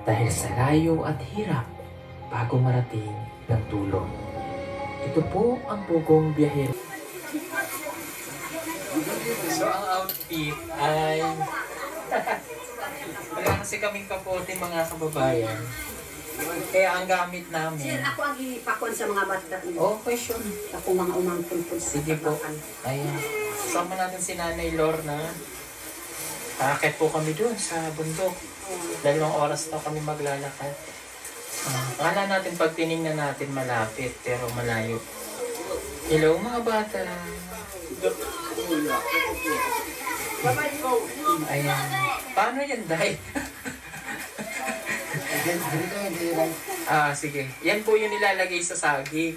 dahil sa layo at hirap bago marating ng tulong. Ito po ang Pugong Biyahero. So ang outfit ay wala kasi kaming kapote mga kababayan. Kaya ang gamit namin. Sir, ako ang ipakon sa mga bata. Okay, sure. Ako mga umangkon po. Sige po. Ayan. Sama natin si Nanay Lorna. Aakit po kami doon sa bundok. 2 oras na kami maglalakad. Akala natin pag tinignan natin malapit pero malayo. Hello mga bata. Ayan. Paano yan, Day? Sige. Yan po yung nilalagay sa saging.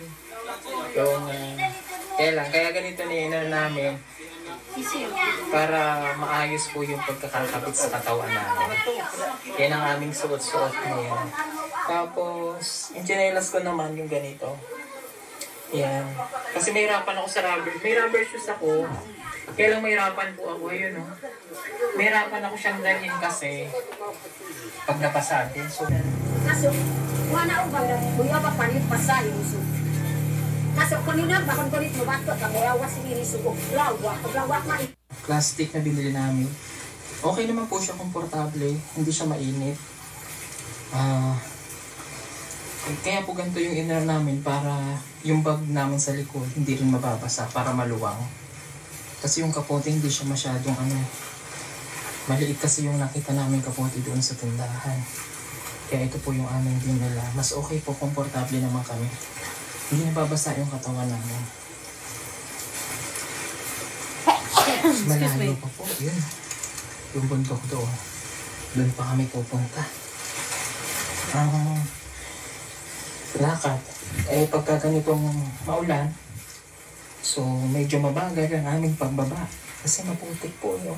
Yung, kaya ganito na namin. Para maayos po yung pagkakakabit sa katawan namin. Yan ang aming suot-suot ngayon. Tapos, yung chinelas ko naman yung ganito. Yan. Kasi may hirapan ako sa rubber. May rubber shoes ako. Kaya lang may hirapan po ako. Ayun, oh. May hirapan ako siyang dalhin kasi pag napasa din. So, kaso, wala ko ba? Kuya ba palit pasayo? Kaso, kanina, bakon ko rin mabato. Kamuyawa siniri suko. Lawak na. Plastic na binili namin. Okay naman po siya, komportable. Hindi siya mainit. Kaya po ganito yung inner namin para yung bag namin sa likod hindi rin mababasa para maluwang. Kasi yung kapote hindi siya masyadong maliit kasi yung nakita namin kapote doon sa tindahan. Kaya ito po yung aming dinala. Mas okay po, komportable naman kami. Hindi nababasa yung katawan namin. Malayo pa po. Yun. Yung bundok doon. Doon pa kami pupunta. Lakad. Pagka ganitong maulan, so medyo mabagal ang aming pagbaba. Kasi maputik po yun.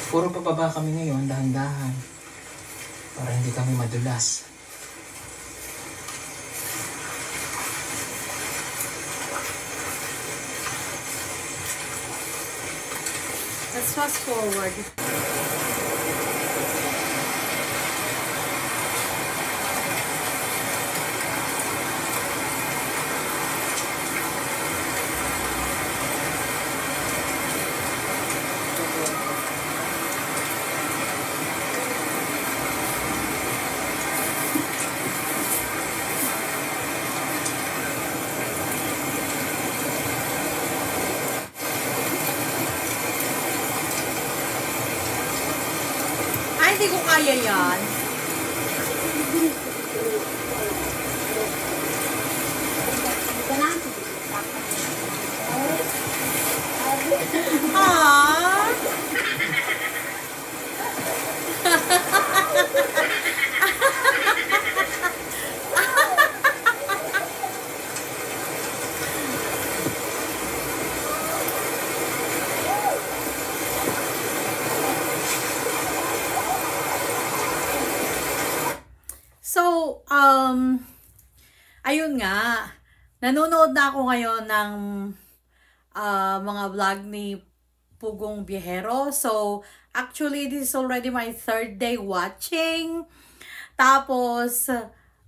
Puro pababa kami ngayon, dahan-dahan. Para hindi kami madulas. Let's fast forward. Hindi ko kaya yan. So, ayun nga, nanonood na ako ngayon ng mga vlog ni Pugong Biyahero. So, actually, this is already my 3rd day watching. Tapos,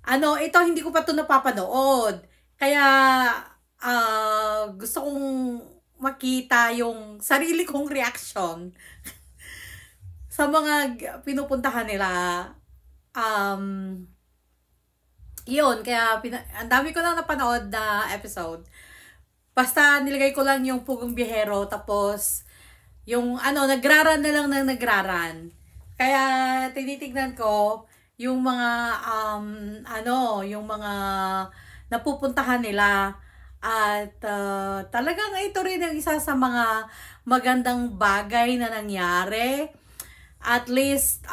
ito hindi ko pa ito napapanood. Kaya, gusto kong makita yung sarili kong reaction sa mga pinupuntahan nila. Yun, kaya ang dami ko lang napanood na episode. Basta nilagay ko lang yung Pugong Biyahero, tapos yung nagraran na lang ng nagraran. Kaya tinitignan ko yung mga yung mga napupuntahan nila. At talagang ito rin ang isa sa mga magandang bagay na nangyari. At least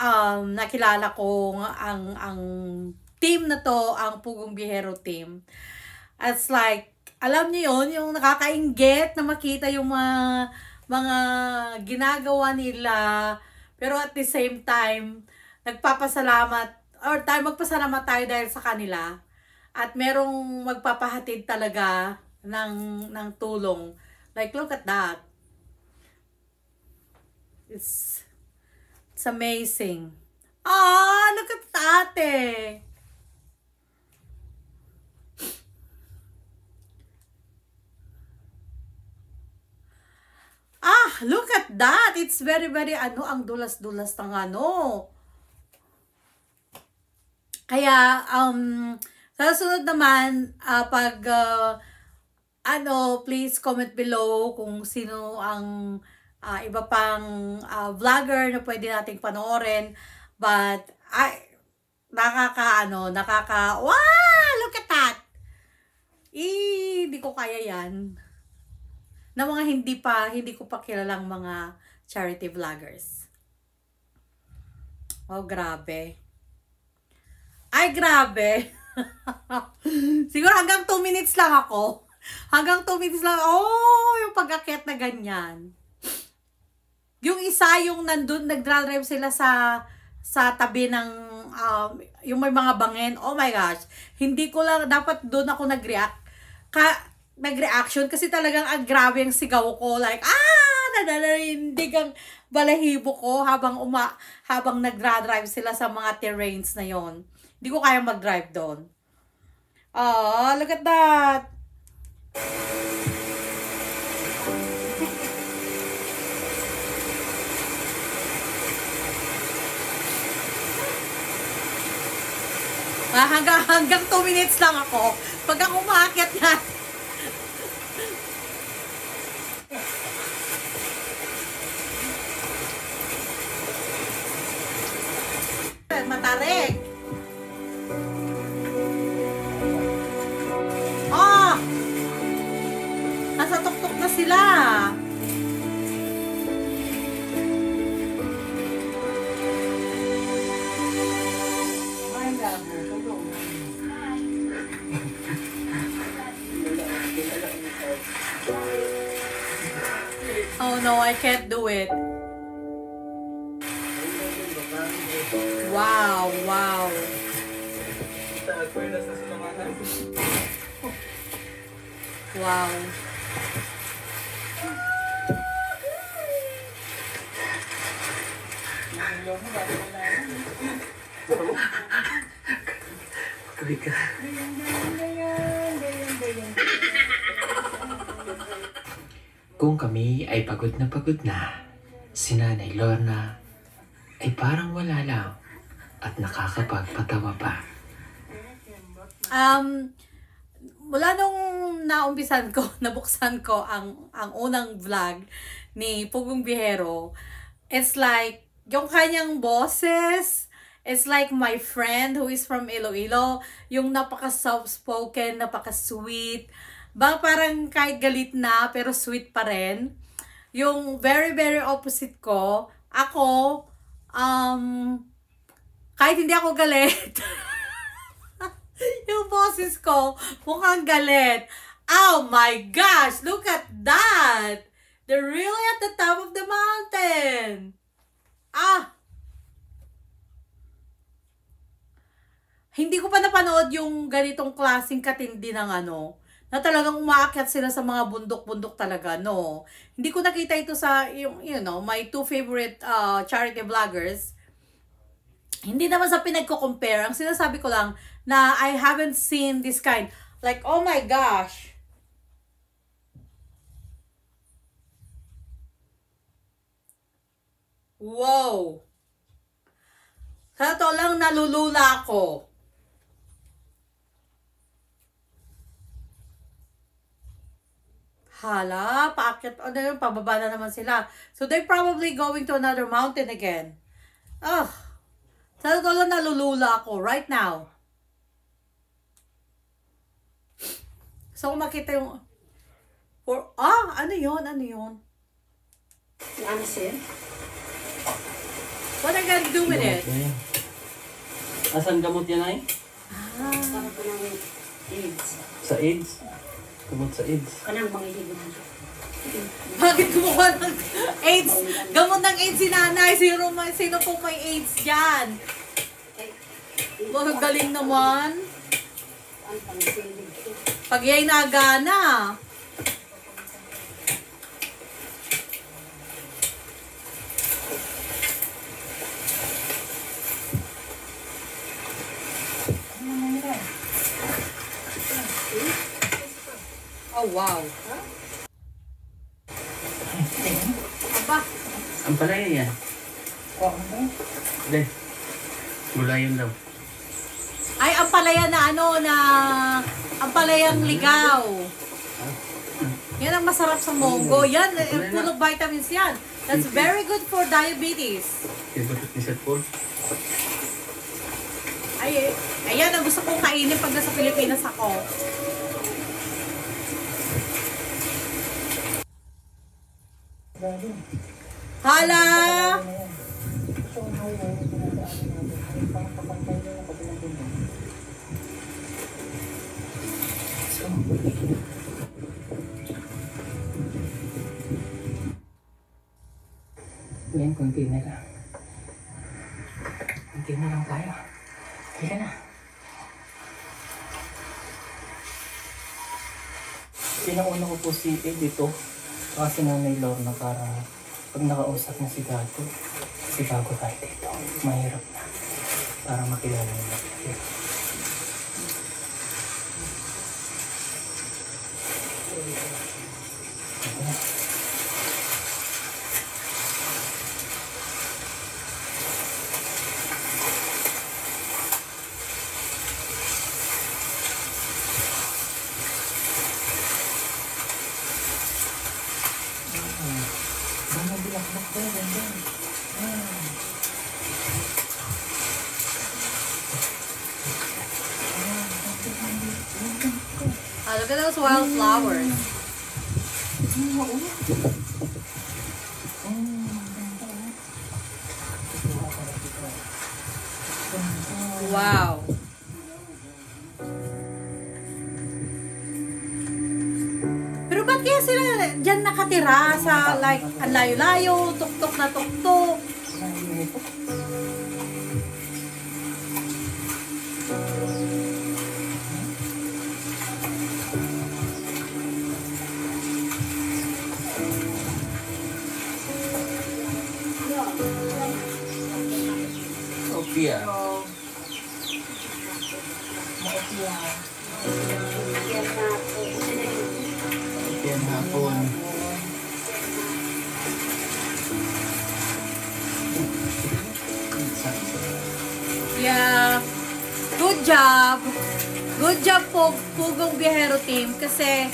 nakilala ko ang team na to, ang Pugong Biyahero team. It's like, alam niyo yun, yung nakakainggit na makita yung mga ginagawa nila, pero at the same time nagpapasalamat magpasalamat tayo dahil sa kanila, at merong magpapahatid talaga ng tulong. Like, look at that. It's It's amazing. Ah, look at ate. Ah, look at that. It's very, very, ang dulas-dulas ng Kaya, sa sunod naman, please comment below kung sino ang iba pang vlogger na pwede nating panoorin. But, wow, look at that. Hindi ko kaya yan. Na mga hindi ko pa kilalang mga charity vloggers. Oh, grabe. Ay, grabe. Siguro hanggang 2 minutes lang ako. Hanggang 2 minutes lang. Oh, yung pag-akyat na ganyan. Yung isa, yung nandun, nag-drive sila sa tabi ng, yung may mga bangin. Oh my gosh. Hindi ko lang, dapat doon ako nag-reaction kasi talagang grabe ang sigaw ko. Like, nananarindig ang balahibo ko habang nag-drive sila sa mga terrains na yon. Hindi ko kaya mag-drive doon. Oh, look at that. Hanggang 2 minutes lang ako. Pag ako umaakyat na. Matarik. Oh! Nasa tuktok na sila. Oh no, I can't do it. Wow, wow. Wow. Kung kami ay pagod na, si Nanay Lorna ay parang wala lang at nakakapagpatawa pa. Mula nung naumpisan ko, nabuksan ko ang unang vlog ni Pugong Bihero, it's like, yung kanyang boses, it's like my friend who is from Iloilo, yung napaka-soft-spoken, napaka-sweet, parang kahit galit na, pero sweet pa rin. Yung very, very opposite ko, ako, kahit hindi ako galit, yung boses ko, mukhang galit. Oh my gosh, look at that! They're really at the top of the mountain. Hindi ko pa napanood yung ganitong klaseng katindi ng na talagang umaakyat sila sa mga bundok-bundok talaga, no. Hindi ko nakita ito sa, my 2 favorite charity vloggers. Hindi naman sa pinagko-compare. Ang sinasabi ko lang na I haven't seen this kind. Like, oh my gosh. Wow. Sa to lang nalulula ako. Hala, paakyat, pababa na naman sila. So, they're probably going to another mountain again. Sa to lang nalulula ako right now. So, kung makita yung... ano yun? Ano yun? Ano siya? What are you gonna do with it? Asan gamot yan ay? Para ko ng AIDS. Sa AIDS? Gamot sa AIDS. Kanang mga higit. Bakit kumuha ng AIDS? Gamot ng AIDS si nanay. Sino po may AIDS dyan? Galing naman. Ang pangsilig. Pag yay nagana. Oh, wow. Aba, Ang palaya yan. Oh, ano ba? Hindi. Gulayan daw. ay, ang palaya na ano, na, ang palayang ligaw. Yan ang masarap sa munggo. Yan, full of vitamins yan. That's very good for diabetes. Ibatot ni Sir Paul. Ay, ayan, ang gusto kong kainin pag nasa Pilipinas ako. Hala! Yan, kunti na lang. Kunti na lang tayo. Halika na. Pinauna ko po si Ed dito. Kasi Nanay Lorna para pag nakausap na si Gago tayo dito. Mahirap na. Para makilala nila. Ah, look at those wildflowers. Wow. Pero ba't kaya sila dyan nakatira sa like, ang layo-layo, tuktok na tuktok? Sophia. Yan hapon. Yeah. Good job. Good job po, Pugong Biyahero team. Kasi,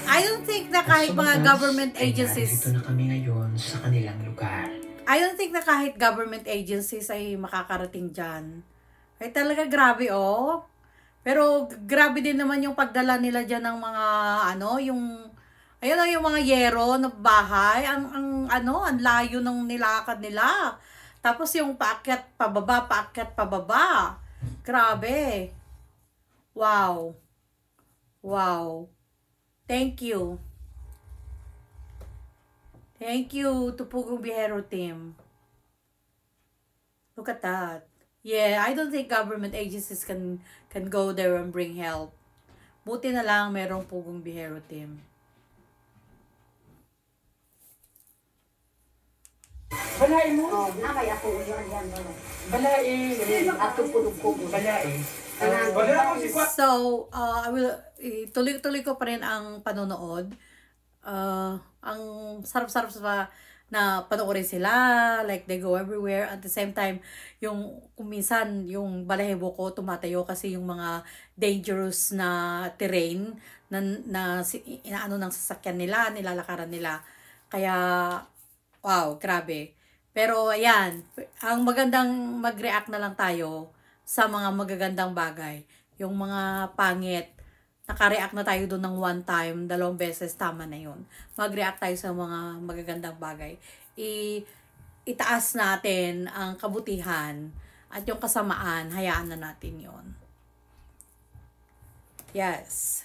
I don't think na kahit mga government agencies, Dito na kami ngayon sa kanilang lugar. I don't think na kahit government agencies ay makakarating dyan. Ay talaga grabe oh. Pero grabe din naman yung pagdala nila dyan ng mga ano, yung ayun yung mga yero na bahay, ang layo ng nilakad nila. Tapos yung paakyat pababa. Grabe. Wow. Wow. Thank you. Thank you to Pugong Biyahero team. Look at that. Yeah, I don't think government agencies can go there and bring help. Buti na lang merong Pugong Biyahero team. Balai mo? Oh, nakay ako yan. Balai. Ato pulog ko. Balai. So, I will tuloy ko pa rin ang panonood. Ang sarap-sarap sa na panoorin sila, like they go everywhere. At the same time, yung kung minsan yung balahibo ko tumatayo kasi yung mga dangerous na terrain na inaano ng sasakyan nila, nilalakaran nila. Kaya wow, grabe. Pero ayan, ang magandang mag-react na lang tayo sa mga magagandang bagay. Yung mga pangit, naka-react na tayo doon ng one time, 2 beses, tama na yun. Mag-react tayo sa mga magagandang bagay. Itaas natin ang kabutihan at yung kasamaan, hayaan na natin yon. Yes.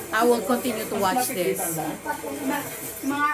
I will continue to watch this. Mga